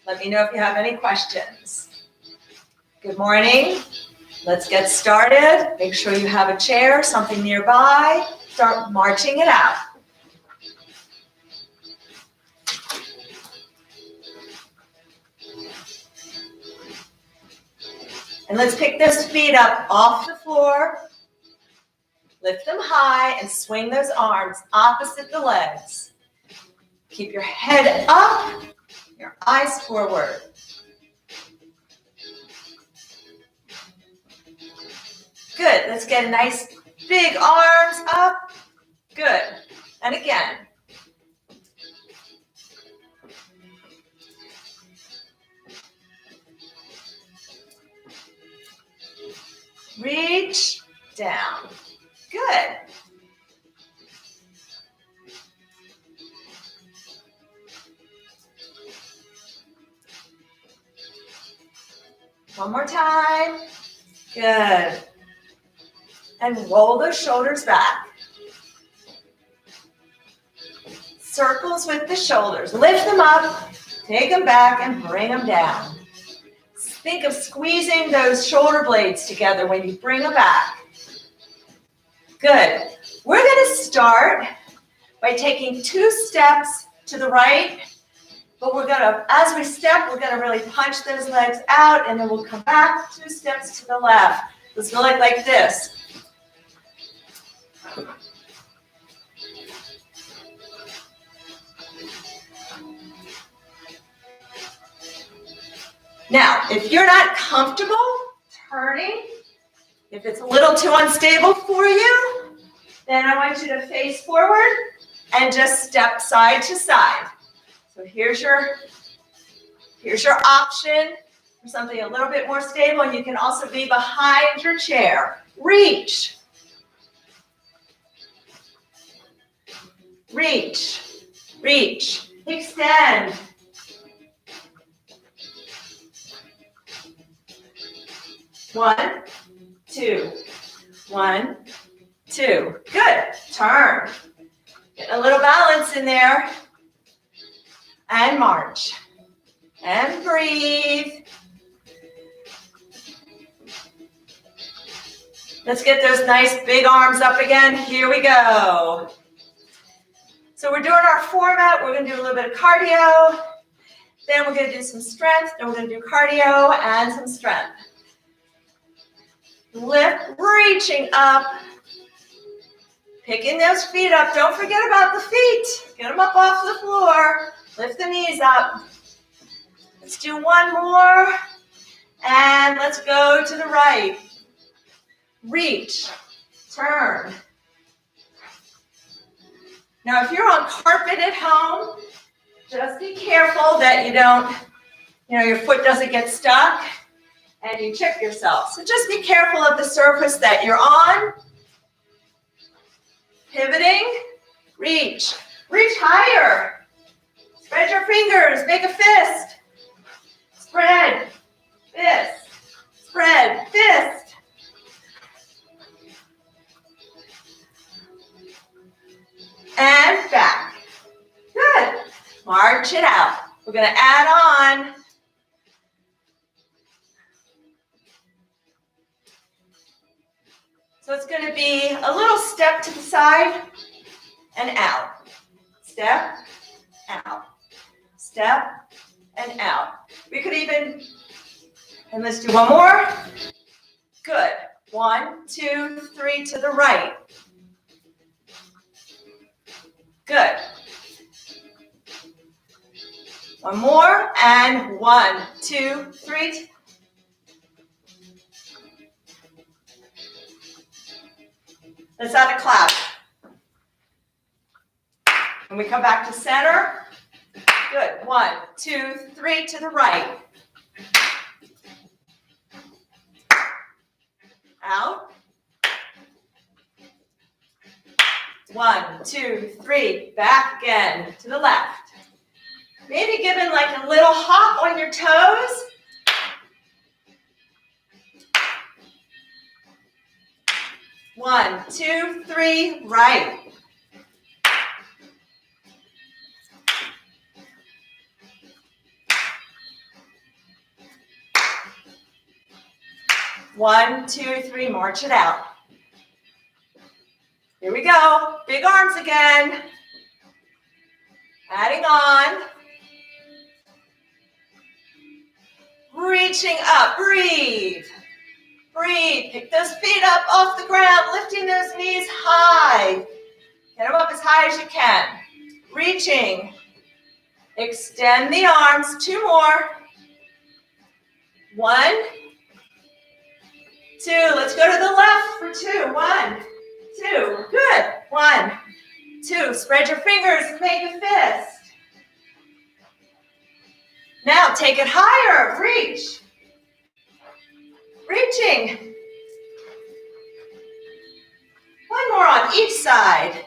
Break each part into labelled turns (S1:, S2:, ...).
S1: Let me know if you have any questions. Good morning. Let's get started. Make sure you have a chair, something nearby. Start marching it out. And let's pick those feet up off the floor. Lift them high and swing those arms opposite the legs. Keep your head up, your eyes forward. Good. Let's get nice big arms up. Good. And again. Reach down. Good. One more time. Good. And roll those shoulders back. Circles with the shoulders. Lift them up, take them back, and bring them down. Think of squeezing those shoulder blades together when you bring them back. Good. We're going to start by taking 2 steps to the right, but we're going to, as we step, we're going to really punch those legs out, and then we'll come back 2 steps to the left. Let's go like this. Now, if you're not comfortable turning, if it's a little too unstable for you, then I want you to face forward and just step side to side. So here's your option for something a little bit more stable, and you can also be behind your chair. Reach. Reach. Reach. Extend. One, two. 1, 2. Good. Turn. Get a little balance in there. And march. And breathe. Let's get those nice big arms up again. Here we go. So we're doing our format. We're going to do a little bit of cardio. Then we're going to do some strength. Then we're going to do cardio and some strength. Lift, reaching up. Picking those feet up. Don't forget about the feet. Get them up off the floor. Lift the knees up. Let's do one more. And let's go to the right. Reach. Turn. Now, if you're on carpet at home, just be careful that you don't, your foot doesn't get stuck and you chip yourself. So just be careful of the surface that you're on. Pivoting. Reach. Reach higher. Spread your fingers. Make a fist. Spread. Fist. Spread. Fist. And back. Good. March it out. We're going to add on. So it's going to be a little step to the side and out. Step, out. Step, and out. We could even, and let's do one more. Good. 1, 2, 3 to the right. Good. One more, and 1, 2, 3. Let's add a clap. And we come back to center. Good. 1, 2, 3 to the right. Out. 1, 2, 3. Back again to the left. Maybe giving like a little hop on your toes. One, 2, 3, right. 1, 2, 3, march it out. Here we go. Big arms again. Adding on. Reaching up, breathe. Breathe, pick those feet up off the ground, lifting those knees high. Get them up as high as you can. Reaching. Extend the arms, 2 more. 1, 2, let's go to the left for 2. 1, 2, good. 1, 2, spread your fingers and make a fist. Now take it higher, reach. Reaching. 1 more on each side.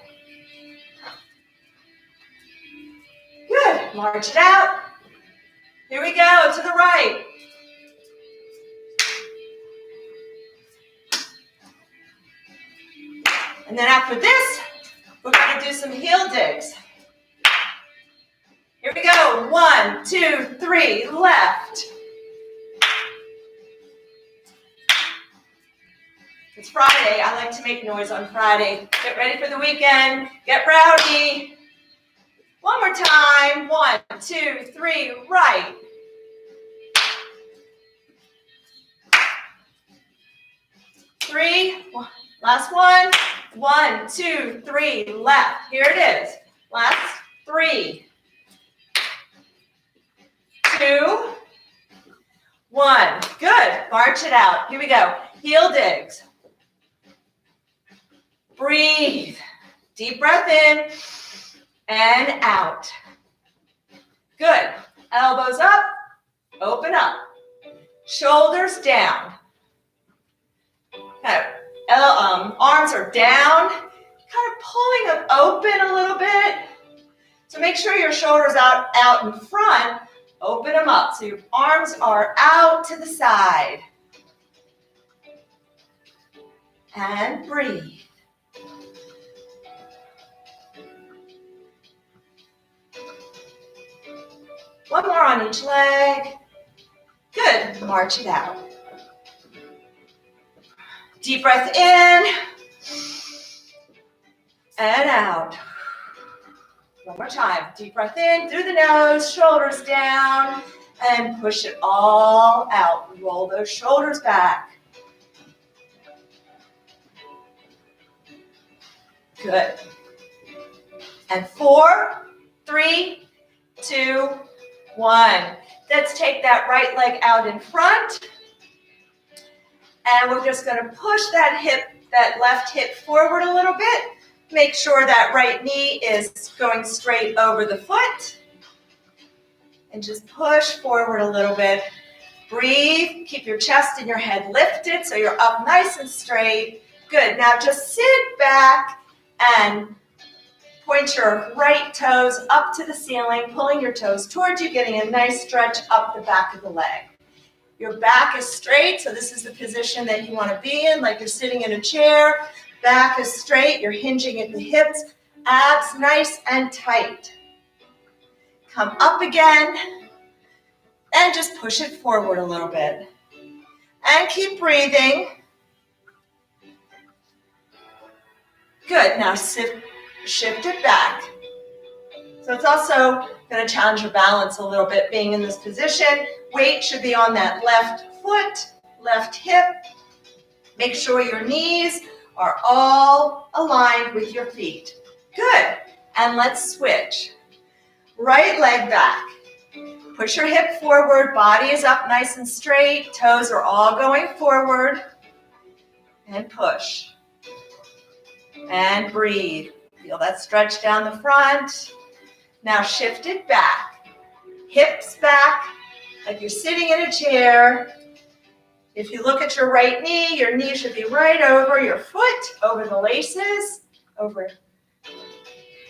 S1: Good, march it out. Here we go, to the right. And then after this, we're going to do some heel digs. Here we go, 1, 2, 3, left. It's Friday, I like to make noise on Friday. Get ready for the weekend, get rowdy. 1 more time, 1, 2, 3, right. Three, last one. 1, 2, 3, left. Here it is. Last 3, 2, 1. Good. March it out. Here we go. Heel digs. Breathe. Deep breath in and out. Good. Elbows up. Open up. Shoulders down. Kind of, arms are down. Kind of pulling them open a little bit. So make sure your shoulders out in front. Open them up so your arms are out to the side. And breathe. One more on each leg. Good. March it out. Deep breath in and out. One more time. Deep breath in through the nose, shoulders down, and push it all out. Roll those shoulders back. Good. And 4, 3, 2, 1. Let's take that right leg out in front. And we're just going to push that left hip forward a little bit. Make sure that right knee is going straight over the foot. And just push forward a little bit. Breathe. Keep your chest and your head lifted so you're up nice and straight. Good. Now just sit back and point your right toes up to the ceiling, pulling your toes towards you, getting a nice stretch up the back of the leg. Your back is straight, so this is the position that you want to be in, like you're sitting in a chair. Back is straight, you're hinging at the hips, abs nice and tight. Come up again, and just push it forward a little bit. And keep breathing. Good, now shift it back. So it's also going to challenge your balance a little bit being in this position. Weight should be on that left foot, left hip. Make sure your knees are all aligned with your feet. Good. And let's switch. Right leg back. Push your hip forward. Body is up nice and straight. Toes are all going forward. And push. And breathe. Feel that stretch down the front. Now shift it back. Hips back, like you're sitting in a chair. If you look at your right knee, your knee should be right over your foot, over the laces, over,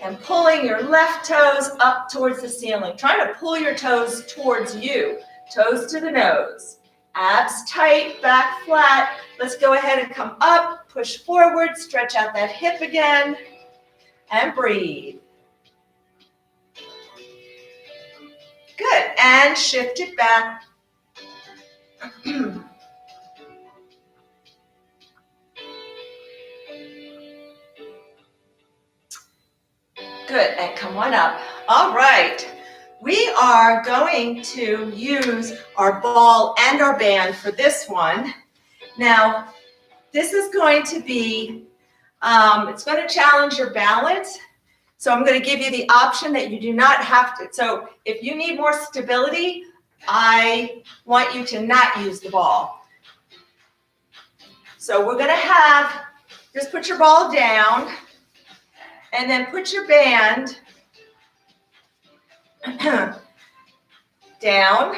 S1: and pulling your left toes up towards the ceiling. Try to pull your toes towards you. Toes to the nose. Abs tight, back flat. Let's go ahead and come up, push forward, stretch out that hip again, and breathe. Good, and shift it back. Good, and come on up. All right. We are going to use our ball and our band for this one. Now, this is going to be, it's going to challenge your balance. So I'm going to give you the option that you do not have to. So if you need more stability, I want you to not use the ball. So we're going to have, just put your ball down and then put your band down.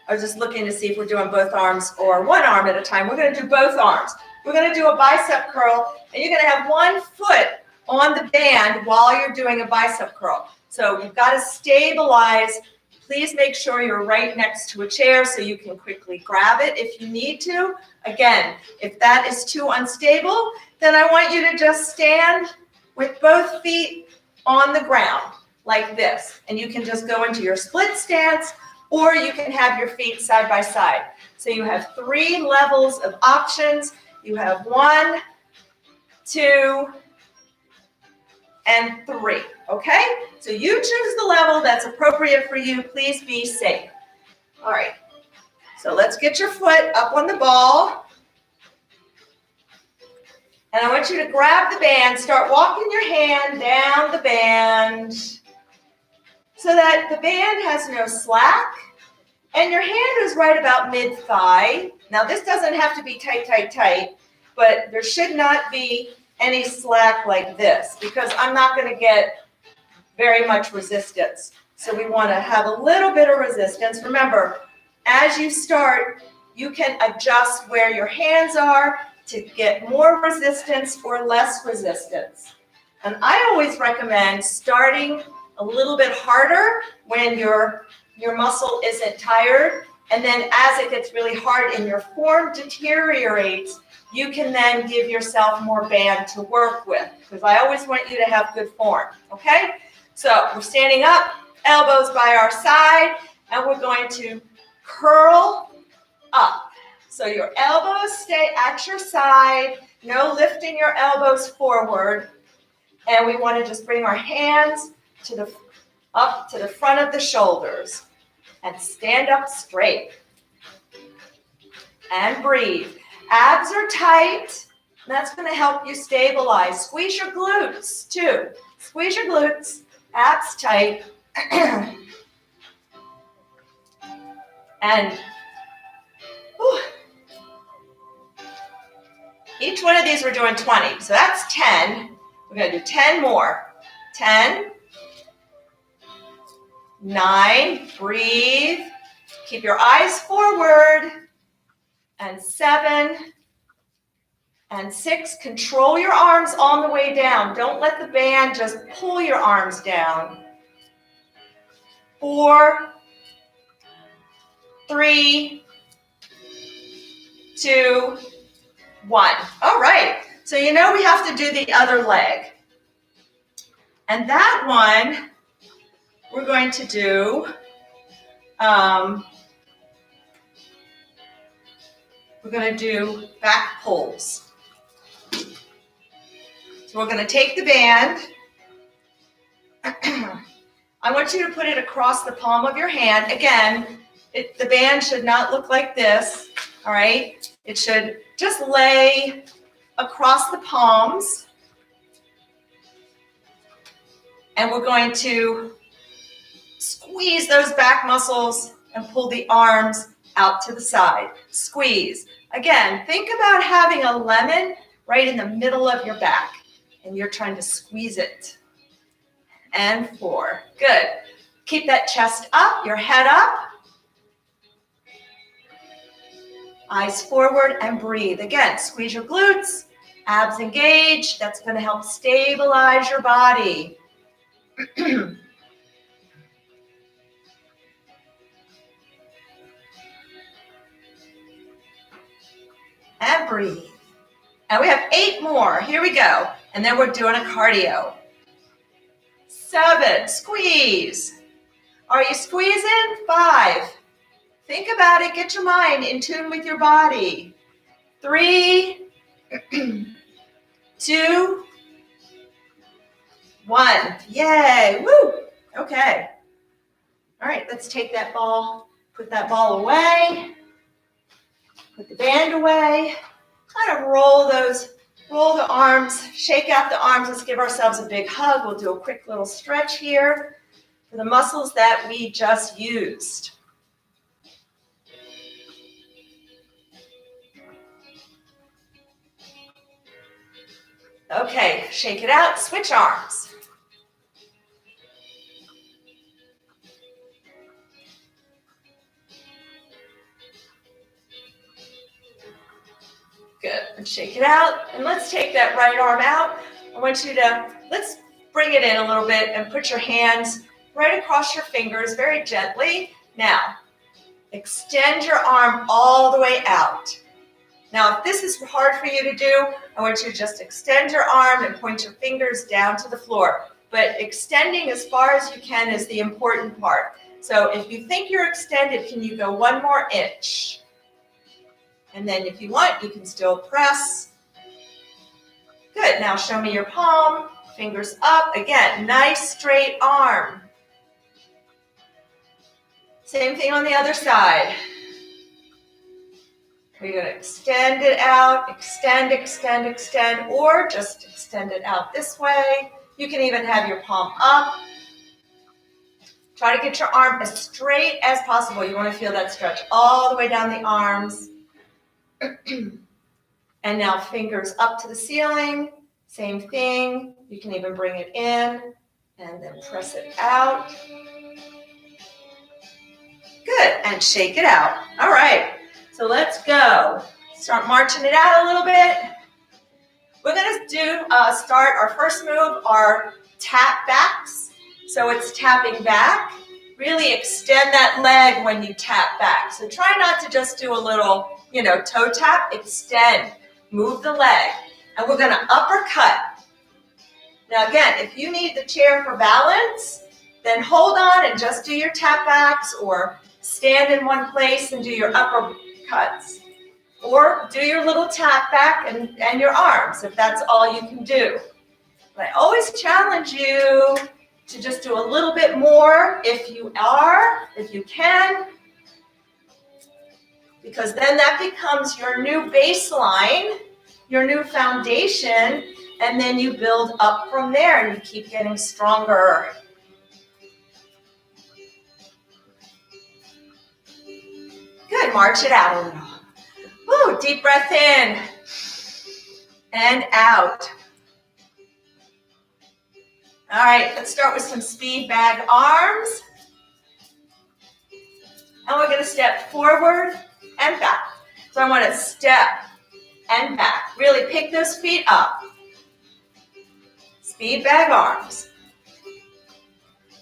S1: I was just looking to see if we're doing both arms or one arm at a time. We're going to do both arms. We're going to do a bicep curl, and you're going to have one foot on the band while you're doing a bicep curl. So you've got to stabilize. Please make sure you're right next to a chair so you can quickly grab it if you need to. Again, if that is too unstable, then I want you to just stand with both feet on the ground like this. And you can just go into your split stance, or you can have your feet side by side. So you have 3 levels of options. You have 1, 2, and 3, okay? So you choose the level that's appropriate for you. Please be safe. All right, so let's get your foot up on the ball. And I want you to grab the band, start walking your hand down the band so that the band has no slack. And your hand is right about mid-thigh. Now this doesn't have to be tight, tight, tight, but there should not be any slack like this because I'm not going to get very much resistance. So we want to have a little bit of resistance. Remember, as you start, you can adjust where your hands are to get more resistance or less resistance. And I always recommend starting a little bit harder when your muscle isn't tired, and then as it gets really hard and your form deteriorates, you can then give yourself more band to work with, because I always want you to have good form, okay? So we're standing up, elbows by our side, and we're going to curl up. So your elbows stay at your side, no lifting your elbows forward, and we want to just bring our hands up to the front of the shoulders and stand up straight and breathe. Abs are tight. That's going to help you stabilize. Squeeze your glutes too. Squeeze your glutes, abs tight. And each one of these we're doing 20. So that's 10. We're going to do 10 more. 10. 9, breathe, keep your eyes forward, and 7, and 6, control your arms on the way down. Don't let the band just pull your arms down. 4, 3, 2, 1. All right, so you know we have to do the other leg. And that one, we're going to do, back pulls. So we're going to take the band. I want you to put it across the palm of your hand. Again, the band should not look like this, all right? It should just lay across the palms. And we're going to squeeze those back muscles and pull the arms out to the side. Squeeze. Again, think about having a lemon right in the middle of your back, and you're trying to squeeze it. And 4. Good. Keep that chest up, your head up. Eyes forward and breathe. Again, squeeze your glutes, abs engaged. That's going to help stabilize your body. And breathe. And we have 8 more. Here we go. And then we're doing a cardio. 7, squeeze. Are you squeezing? 5. Think about it. Get your mind in tune with your body. 3, 2, 1. Yay, woo. Okay. All right, let's take that ball, put that ball away, put the band away, kind of roll the arms, shake out the arms. Let's give ourselves a big hug. We'll do a quick little stretch here for the muscles that we just used. Okay, shake it out, switch arms. Good, and shake it out. And let's take that right arm out. I want you to, let's bring it in a little bit and put your hands right across your fingers very gently. Now, extend your arm all the way out. Now, if this is hard for you to do, I want you to just extend your arm and point your fingers down to the floor. But extending as far as you can is the important part. So if you think you're extended, can you go 1 more inch? And then if you want, you can still press. Good, now show me your palm, fingers up. Again, nice straight arm. Same thing on the other side. We're going to extend it out, extend, extend, extend, or just extend it out this way. You can even have your palm up. Try to get your arm as straight as possible. You want to feel that stretch all the way down the arms. And now fingers up to the ceiling. Same thing. You can even bring it in and then press it out. Good, and shake it out. All right. So let's go. Start marching it out a little bit. We're going to start our first move, our tap backs. So it's tapping back. Really extend that leg when you tap back. So try not to just do a little, toe tap. Extend. Move the leg. And we're going to uppercut. Now again, if you need the chair for balance, then hold on and just do your tap backs, or stand in one place and do your uppercuts. Or do your little tap back and your arms, if that's all you can do. But I always challenge you to just do a little bit more if you can, because then that becomes your new baseline, your new foundation, and then you build up from there and you keep getting stronger. Good, march it out a little. Woo, deep breath in and out. All right, let's start with some speed bag arms. And we're going to step forward and back. So I want to step and back. Really pick those feet up. Speed bag arms.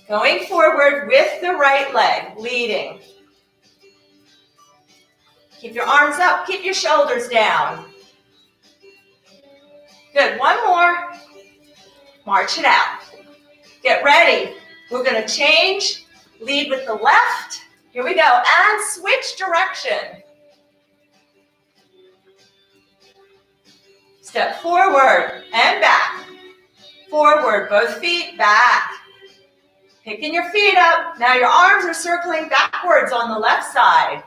S1: Going forward with the right leg, leading. Keep your arms up, keep your shoulders down. Good, 1 more. March it out. Get ready. We're going to change. Lead with the left. Here we go. And switch direction. Step forward and back. Forward, both feet back. Picking your feet up. Now your arms are circling backwards on the left side.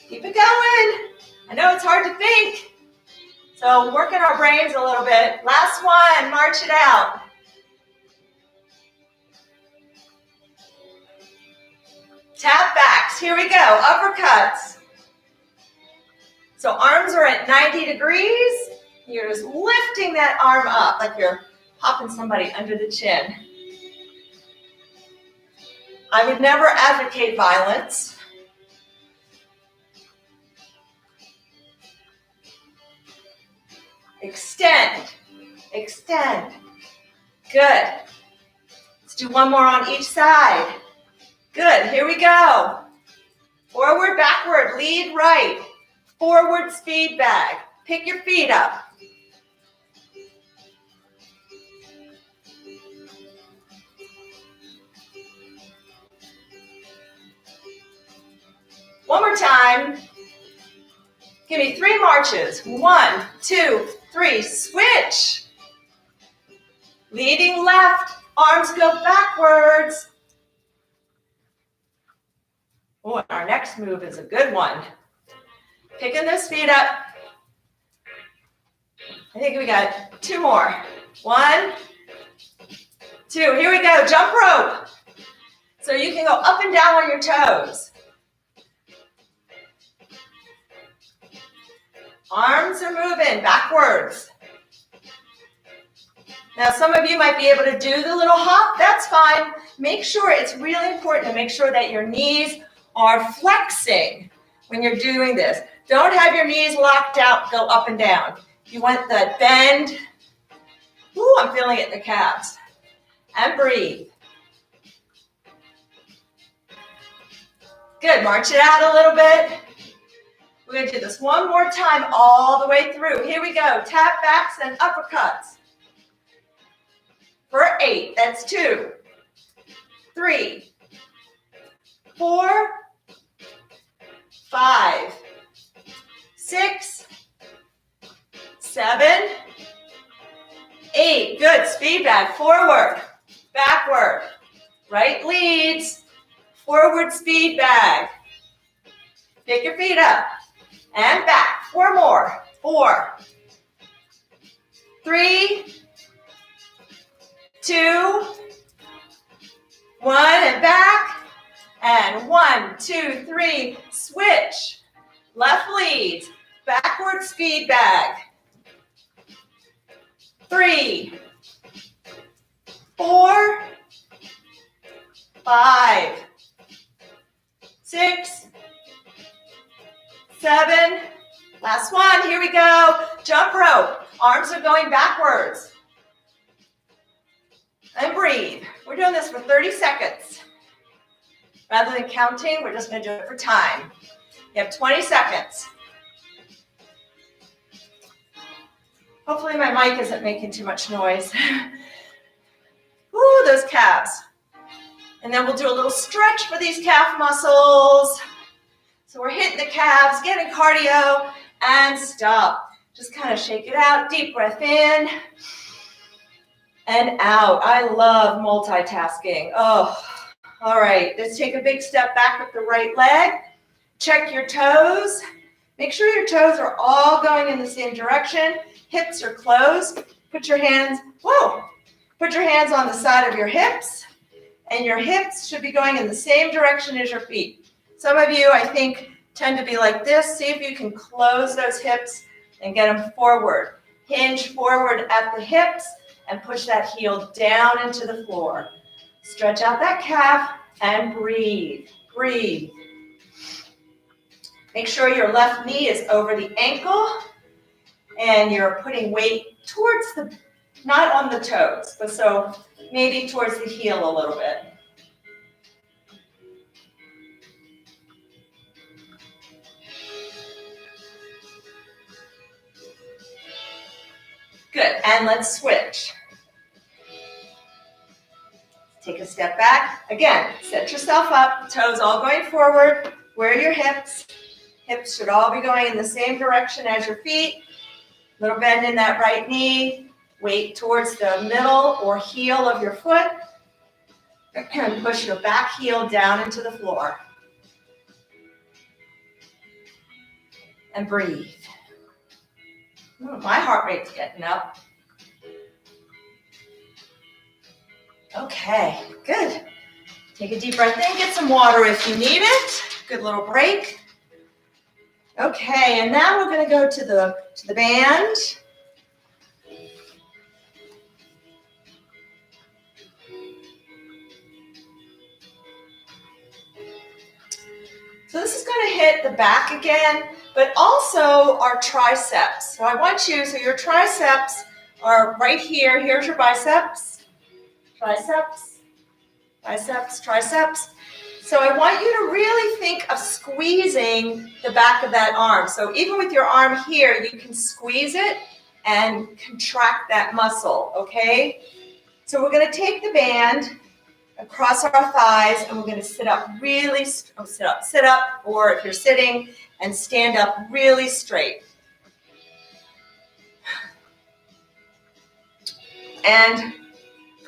S1: Keep it going. I know it's hard to think. So working our brains a little bit. Last one, march it out. Tap backs, here we go, uppercuts. So arms are at 90 degrees. You're just lifting that arm up like you're popping somebody under the chin. I would never advocate violence. Extend, extend. Good. Let's do 1 more on each side. Good, here we go. Forward, backward, lead right. Forward speed bag. Pick your feet up. One more time. Give me 3 marches. 1, 2, 3, switch. Leading left, arms go backwards. Oh, and our next move is a good one. Picking those feet up. I think we got 2 more. 1, 2, here we go, jump rope. So you can go up and down on your toes. Arms are moving backwards. Now some of you might be able to do the little hop, that's fine. Make sure, it's really important to make sure that your knees are flexing when you're doing this. Don't have your knees locked out, go up and down. You want the bend. Ooh, I'm feeling it in the calves. And breathe. Good, march it out a little bit. We're going to do this one more time all the way through. Here we go, tap backs and uppercuts. For 8, that's 2, 3, 4, 5, 6, 7, 8. Good, speed bag, forward, backward, right leads, forward speed bag. Pick your feet up and back. 4 more. 4, 3, 2, 1, and back. And 1, 2, 3, switch. Left leads, backward speed bag. 3, 4, 5, 6, 7, last one, here we go. Jump rope, arms are going backwards. And breathe. We're doing this for 30 seconds. Rather than counting, we're just going to do it for time. You have 20 seconds. Hopefully my mic isn't making too much noise. Ooh, those calves. And then we'll do a little stretch for these calf muscles. So we're hitting the calves, getting cardio, and stop. Just kind of shake it out. Deep breath in and out. I love multitasking. Oh, all right. Let's take a big step back with the right leg. Check your toes. Make sure your toes are all going in the same direction. Hips are closed. Put your hands on the side of your hips, and your hips should be going in the same direction as your feet. Some of you, I think, tend to be like this. See if you can close those hips and get them forward. Hinge forward at the hips and push that heel down into the floor. Stretch out that calf and breathe. Breathe. Make sure your left knee is over the ankle and you're putting weight towards the, not on the toes, but so maybe towards the heel a little bit. Good, and let's switch. Take a step back. Again, set yourself up, toes all going forward. Where are your hips? Hips should all be going in the same direction as your feet. Little bend in that right knee. Weight towards the middle or heel of your foot. And push your back heel down into the floor. And breathe. Ooh, my heart rate's getting up. Okay, good. Take a deep breath in, get some water if you need it. Good little break. Okay, and now we're going to go to the band. So this is going to hit the back again, but also our triceps. So I want you, so your triceps are right here. Here's your biceps. Triceps, biceps, triceps. So I want you to really think of squeezing the back of that arm. So even with your arm here, you can squeeze it and contract that muscle, okay? So we're going to take the band across our thighs, and we're going to sit up really, sit up, or if you're sitting, and stand up really straight. And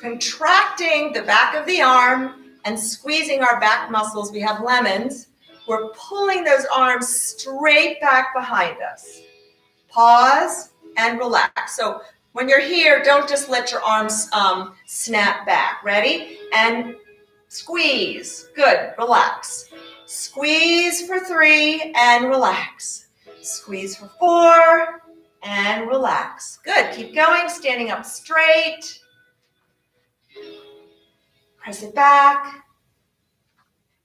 S1: contracting the back of the arm and squeezing our back muscles, we have lemons. We're pulling those arms straight back behind us. Pause and relax. So when you're here, don't just let your arms snap back. Ready? And squeeze. Good. Relax. Squeeze for 3 and relax. Squeeze for 4 and relax. Good. Keep going. Standing up straight. Press it back.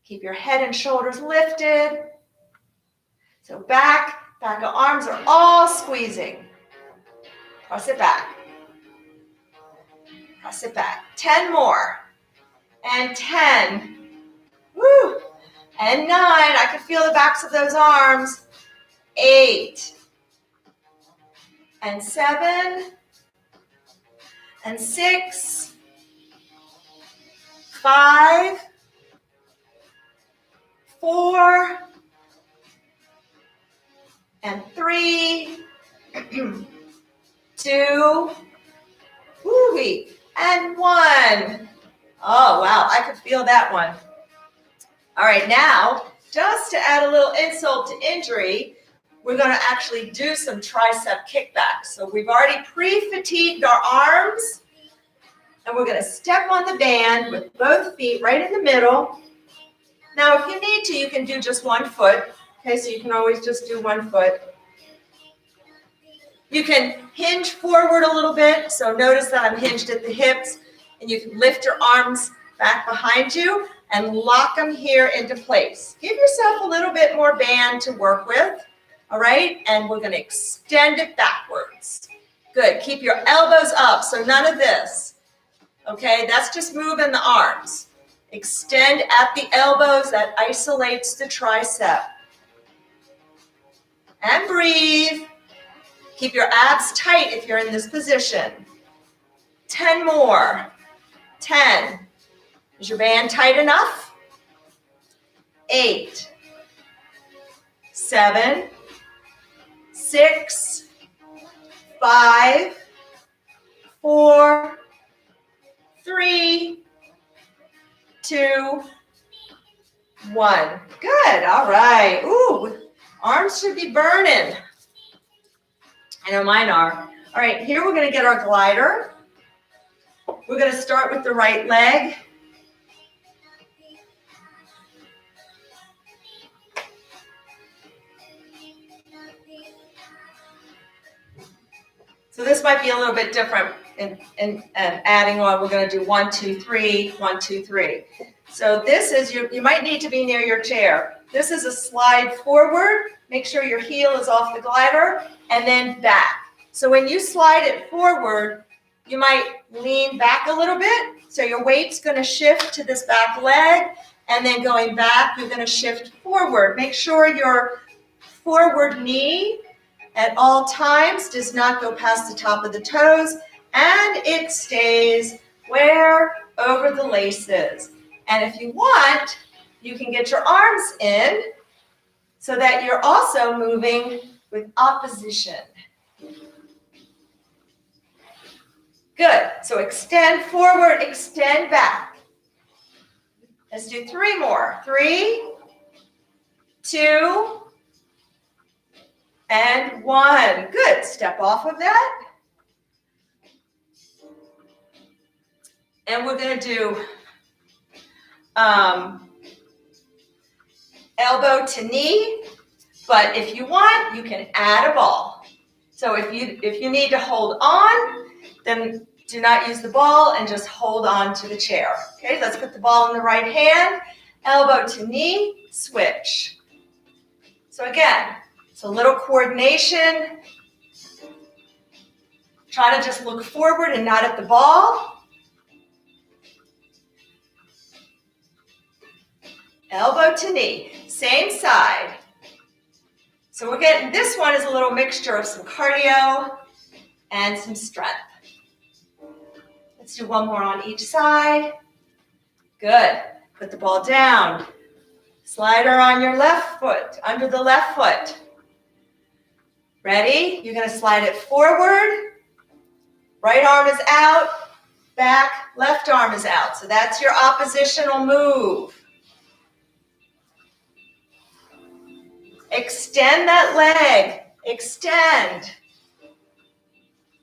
S1: Keep your head and shoulders lifted. So back of arms are all squeezing. Press it back. Press it back. 10 more. And 10. Woo. And 9. I can feel the backs of those arms. 8. And 7. And 6. 5. 4. And 3. 2. Woo-wee. And 1. Oh, wow, I could feel that one. All right, now, just to add a little insult to injury, we're going to actually do some tricep kickbacks. So we've already pre-fatigued our arms, and we're going to step on the band with both feet right in the middle. Now, if you need to, you can do just one foot. Okay, so you can always just do one foot. You can hinge forward a little bit. So notice that I'm hinged at the hips. And you can lift your arms back behind you and lock them here into place. Give yourself a little bit more band to work with. All right? And we're going to extend it backwards. Good. Keep your elbows up. So none of this. Okay? That's just moving the arms. Extend at the elbows. That isolates the tricep. And breathe. Keep your abs tight if you're in this position. 10 more. 10. Is your band tight enough? 8. 7. 6. 5. 4. 3. 2. 1. Good. All right. Ooh, arms should be burning. I know mine are. All right, here we're going to get our glider. We're going to start with the right leg. So this might be a little bit different in adding on. We're going to do 1, 2, 3, 1, 2, 3. So this is, you might need to be near your chair. This is a slide forward. Make sure your heel is off the glider, and then back. So when you slide it forward, you might lean back a little bit. So your weight's going to shift to this back leg, and then going back, you're going to shift forward. Make sure your forward knee at all times does not go past the top of the toes, and it stays where? Over the laces. And if you want, you can get your arms in so that you're also moving with opposition. Good. So extend forward, extend back. Let's do 3 more. 3, 2, and 1. Good. Step off of that. And we're going to do elbow to knee. But if you want, you can add a ball. So if you need to hold on, then do not use the ball and just hold on to the chair. Okay, let's put the ball in the right hand. Elbow to knee, switch. So again, it's a little coordination. Try to just look forward and not at the ball. Elbow to knee, same side. So we're getting, this one is a little mixture of some cardio and some strength. Let's do one more on each side. Good. Put the ball down. Slide her on your left foot, under the left foot. Ready? You're going to slide it forward. Right arm is out. Back, left arm is out. So that's your oppositional move. Extend that leg. Extend.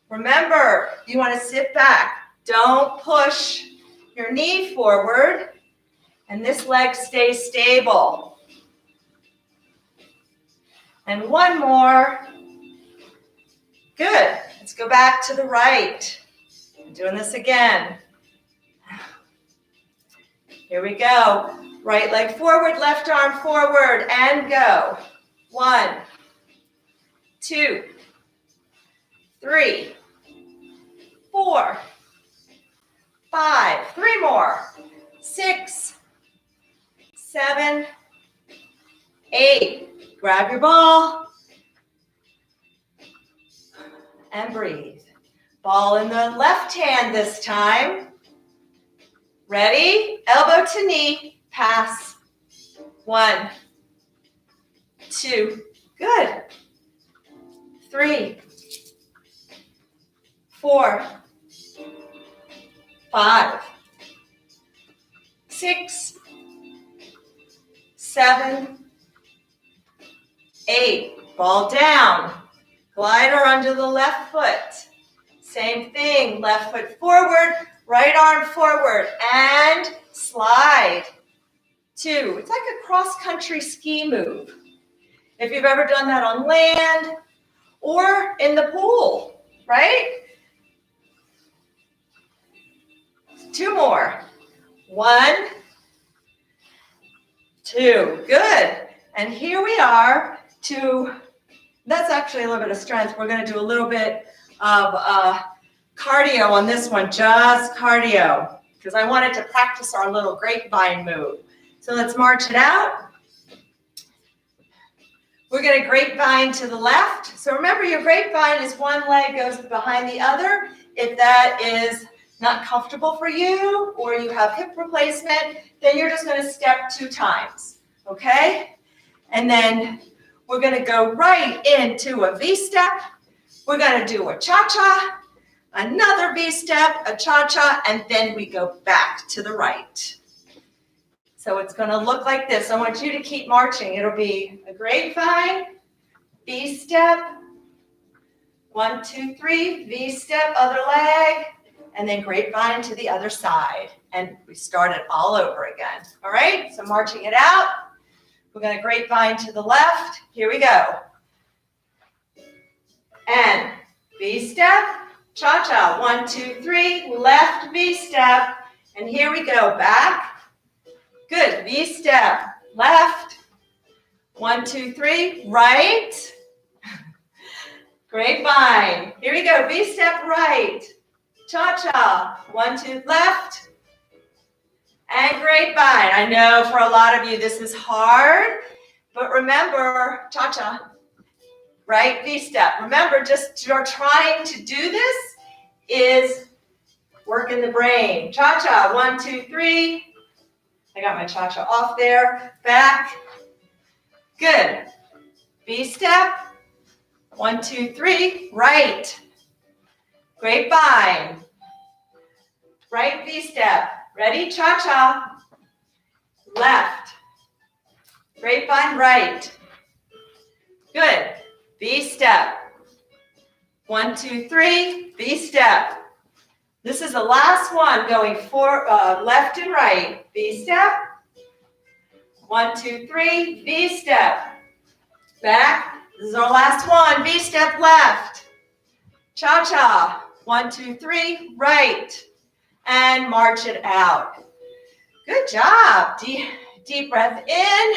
S1: Remember, you want to sit back. Don't push your knee forward. And this leg stays stable. And one more. Good. Let's go back to the right. I'm doing this again. Here we go. Right leg forward, left arm forward, and go. 1, 2, 3, 4, 5. 3 more. 6, 7, 8. Grab your ball and breathe. Ball in the left hand this time. Ready? Elbow to knee. Pass. 1, 2. Good. 3, 4, 5, 6, 7, 8. Ball down. Glider under the left foot. Same thing. Left foot forward, right arm forward, and slide. 2. It's like a cross-country ski move. If you've ever done that on land or in the pool, right? 2 more. 1, 2. Good. And here we are to, that's actually a little bit of strength. We're going to do a little bit of cardio on this one, just cardio, because I wanted to practice our little grapevine move. So let's march it out. We're going to grapevine to the left. So remember, your grapevine is one leg goes behind the other. If that is not comfortable for you or you have hip replacement, then you're just going to step 2 times, okay? And then we're going to go right into a V-step. We're going to do a cha-cha, another V-step, a cha-cha, and then we go back to the right. So it's going to look like this. I want you to keep marching. It'll be a grapevine, V-step, 1, 2, 3, V-step, other leg, and then grapevine to the other side. And we start it all over again. All right, so marching it out. We're going to grapevine to the left. Here we go. And V-step, cha-cha, 1, 2, 3, left V-step. And here we go, back. Good, V-step, left. 1, 2, 3, right. Grapevine. Here we go, V-step, right. Cha-cha, 1, 2, left. And grapevine. I know for a lot of you this is hard, but remember, cha-cha, right, V-step. Remember, just you're trying to do this is working the brain. Cha-cha, 1, 2, 3. I got my cha-cha off there. Back. Good. V-step. 1, 2, 3. Right. Grapevine. Right V-step. Ready? Cha-cha. Left. Grapevine right. Good. V-step. 1, 2, 3. V-step. This is the last one going for left and right. V-step. 1, 2, 3. V-step. Back. This is our last one. V-step left. Cha-cha. 1, 2, 3. Right. And march it out. Good job. Deep breath in.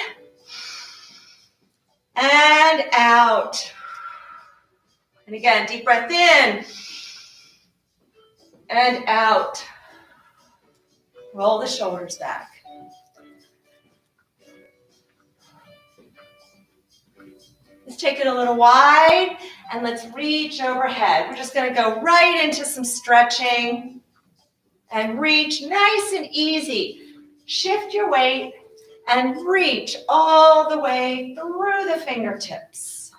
S1: And out. And again, deep breath in. And out. Roll the shoulders back. Let's take it a little wide and let's reach overhead. We're just going to go right into some stretching and reach nice and easy. Shift your weight and reach all the way through the fingertips.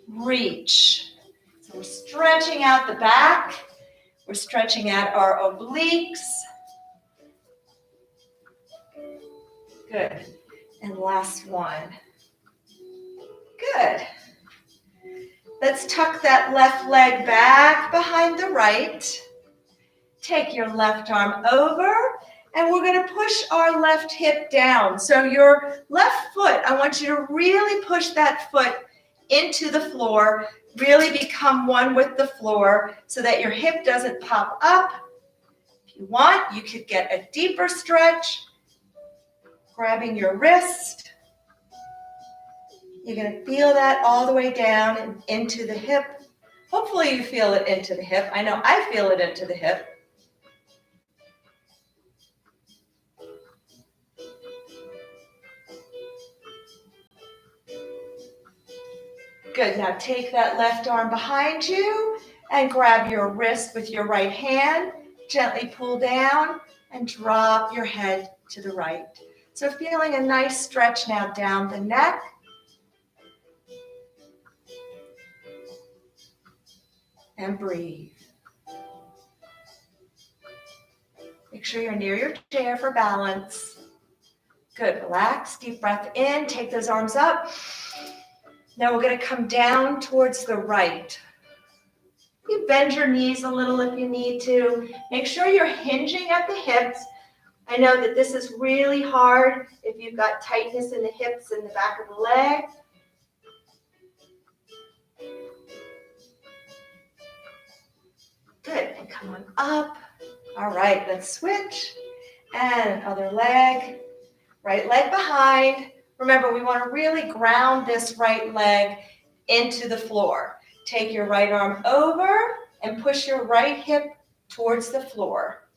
S1: Reach. So we're stretching out the back. We're stretching out our obliques. Good. And last one. Good. Let's tuck that left leg back behind the right. Take your left arm over, and we're going to push our left hip down. So your left foot, I want you to really push that foot into the floor, really become one with the floor so that your hip doesn't pop up. If you want, you could get a deeper stretch, grabbing your wrist. You're going to feel that all the way down and into the hip. Hopefully you feel it into the hip. I know I feel it into the hip. Good. Now take that left arm behind you and grab your wrist with your right hand. Gently pull down and drop your head to the right. So feeling a nice stretch now down the neck. And breathe. Make sure you're near your chair for balance. Good. Relax. Deep breath in. Take those arms up. Now we're going to come down towards the right. You bend your knees a little if you need to. Make sure you're hinging at the hips. I know that this is really hard if you've got tightness in the hips and the back of the leg. Good. And come on up. All right, let's switch. And other leg. Right leg behind. Remember, we want to really ground this right leg into the floor. Take your right arm over and push your right hip towards the floor.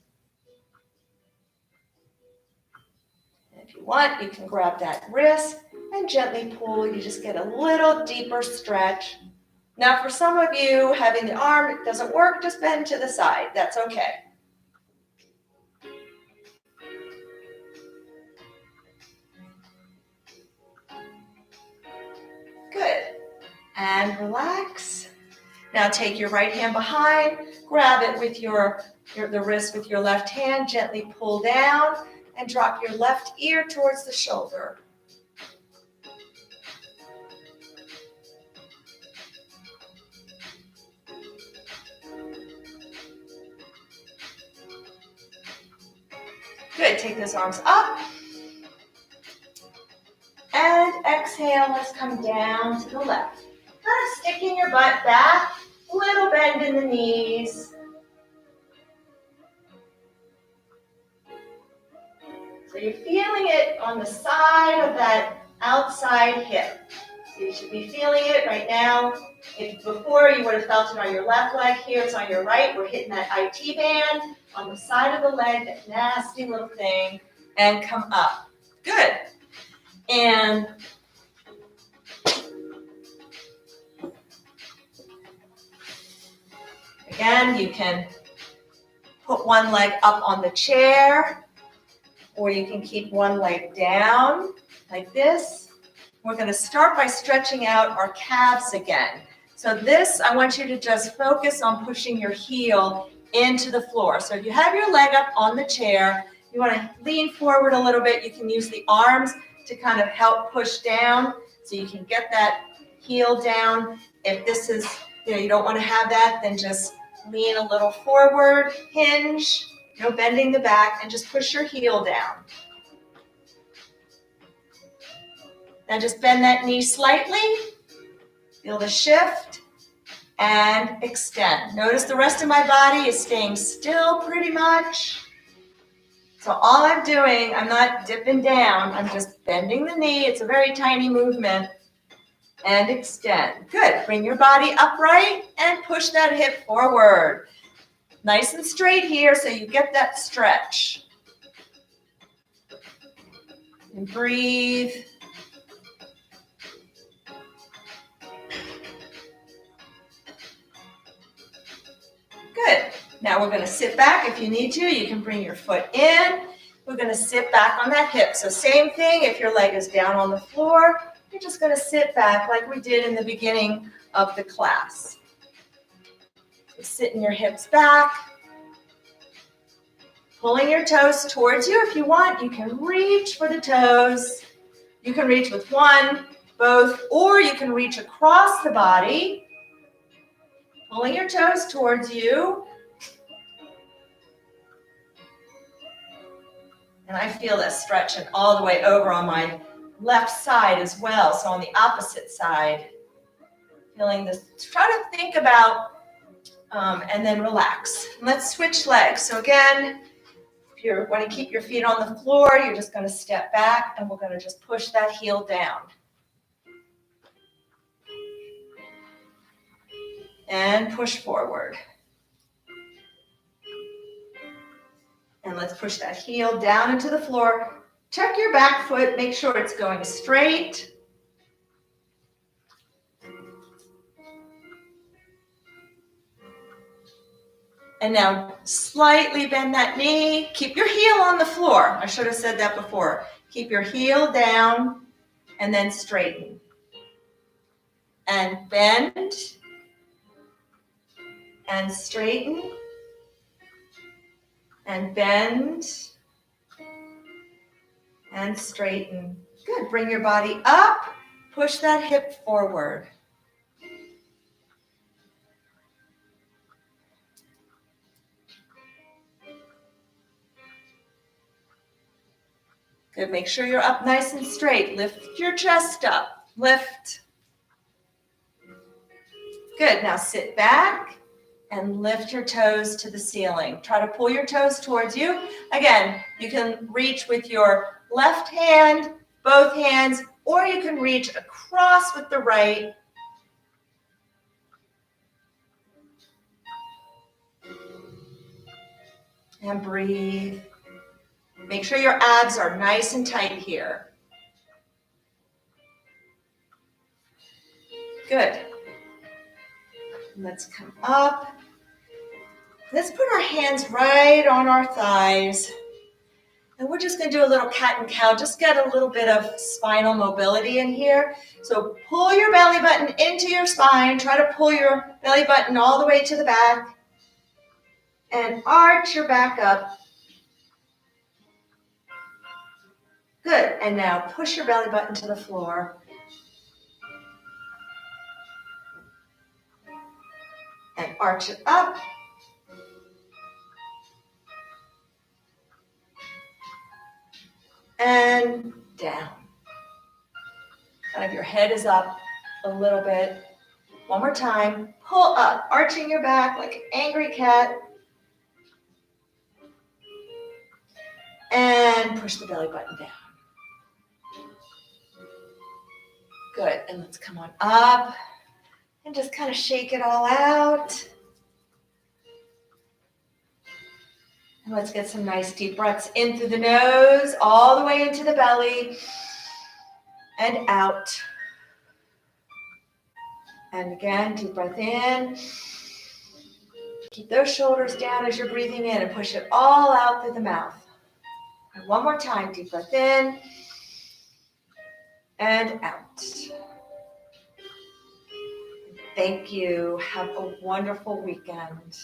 S1: And if you want, you can grab that wrist and gently pull. You just get a little deeper stretch. Now, for some of you, having the arm doesn't work, just bend to the side. That's okay. Good. And relax. Now take your right hand behind, grab it with the wrist with your left hand, gently pull down and drop your left ear towards the shoulder. Good. Take those arms up. And exhale, let's come down to the left. Kind of sticking your butt back, little bend in the knees. So you're feeling it on the side of that outside hip. So you should be feeling it right now. If before you would have felt it on your left leg, here it's on your right. We're hitting that IT band on the side of the leg, that nasty little thing, and come up. Good. And again, you can put one leg up on the chair, or you can keep one leg down like this. We're going to start by stretching out our calves again. So this, I want you to just focus on pushing your heel into the floor. So if you have your leg up on the chair, you want to lean forward a little bit. You can use the arms to kind of help push down so you can get that heel down. If this is, you don't want to have that, then just lean a little forward, hinge, bending the back, and just push your heel down. Now just bend that knee slightly, feel the shift, and extend. Notice the rest of my body is staying still pretty much. So all I'm doing, I'm not dipping down, I'm just bending the knee. It's a very tiny movement. And extend. Good. Bring your body upright and push that hip forward. Nice and straight here so you get that stretch. And breathe. Good. Now we're going to sit back if you need to. You can bring your foot in. We're going to sit back on that hip. So same thing, if your leg is down on the floor, you're just going to sit back like we did in the beginning of the class. So sitting your hips back, pulling your toes towards you. If you want, you can reach for the toes. You can reach with one, both, or you can reach across the body, pulling your toes towards you. And I feel this stretching all the way over on my left side as well. So on the opposite side, feeling this. Try to think about, and then relax. Let's switch legs. So again, if you want to keep your feet on the floor, you're just going to step back and we're going to just push that heel down. And push forward. And let's push that heel down into the floor. Check your back foot, make sure it's going straight. And now slightly bend that knee. Keep your heel on the floor. I should have said that before. Keep your heel down and then straighten. And bend and straighten and bend and straighten. Good. Bring your body up. Push that hip forward. Good. Make sure you're up nice and straight. Lift your chest up. Lift. Good. Now sit back and lift your toes to the ceiling. Try to pull your toes towards you. Again, you can reach with your left hand, both hands, or you can reach across with the right. And breathe. Make sure your abs are nice and tight here. Good. Let's come up. Let's put our hands right on our thighs. And we're just going to do a little cat and cow. Just get a little bit of spinal mobility in here. So pull your belly button into your spine. Try to pull your belly button all the way to the back. And arch your back up. Good. And now push your belly button to the floor. And arch it up. And down. Kind of your head is up a little bit. One more time. Pull up, arching your back like an angry cat. And push the belly button down. Good. And let's come on up and just kind of shake it all out. And let's get some nice deep breaths in through the nose, all the way into the belly, and out. And again, deep breath in. Keep those shoulders down as you're breathing in and push it all out through the mouth. And one more time, deep breath in and out. Thank you. Have a wonderful weekend.